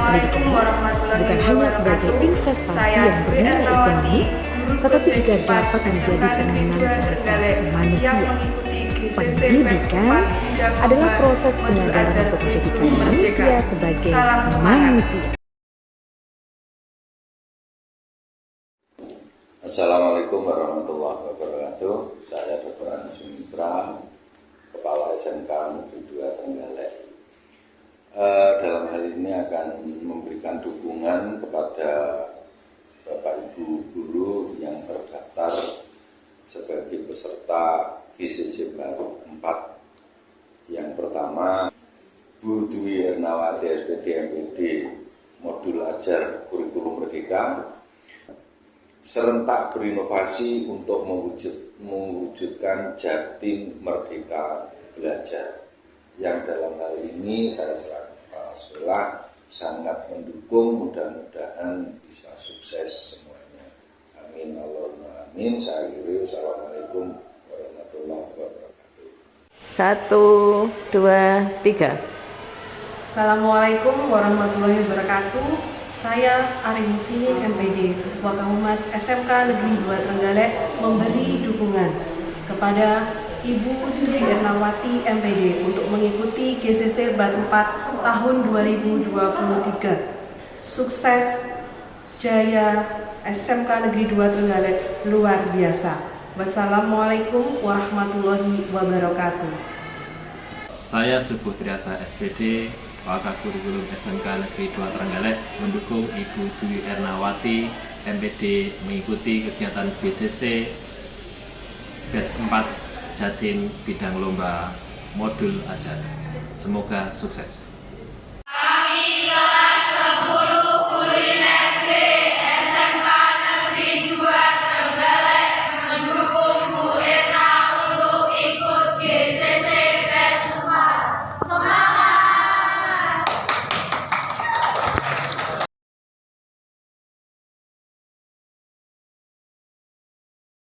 Assalamualaikum warahmatullahi bukan hanya sebagai wabarakatuh. investasi Saya yang Dwi bernilai Ernawati, ekonomi, guru tetapi juga PJ Pas dapat menjadi SMK Negeri sarana 2 kualitas Trenggalek, siap manusia. mengikuti GCC Batch Pendidikan 4 bidang adalah lomba proses modul penyadaran ajar untuk menjadikan kurikulum merdeka. manusia sebagai Salam semangat. manusia. Assalamualaikum warahmatullahi wabarakatuh. Saya Dr. Andi Sumitra, Kepala SMK Negeri 2 Trenggalek. Dalam hal ini akan memberikan dukungan kepada Bapak Ibu guru yang terdaftar sebagai peserta GCC baru 4. Yang pertama, Bu Dwi Ernawati SPD MPD Modul Ajar Kurikulum Merdeka, serentak berinovasi untuk mewujudkan Jatim Merdeka Belajar, yang dalam hal ini saya selaku kepala sekolah sangat mendukung, mudah-mudahan bisa sukses semuanya. Amin Allahumma amin. Saya akhiri, Assalamualaikum warahmatullahi wabarakatuh. 1, 2, 3. Assalamualaikum warahmatullahi wabarakatuh. Saya Ari Musini MPD Wakahumas SMK Negeri 2 Trenggalek memberi dukungan kepada Ibu Dwi Ernawati MPD untuk mengikuti GCC Batch 4 tahun 2023. Sukses jaya SMK Negeri 2 Trenggalek luar biasa. Wassalamualaikum warahmatullahi wabarakatuh. Saya Subuh Triasa SPD, Wakil Kurikulum SMK Negeri 2 Trenggalek, mendukung Ibu Dwi Ernawati MPD mengikuti kegiatan BCC Batch 4 Jatim bidang lomba modul ajar. Semoga sukses.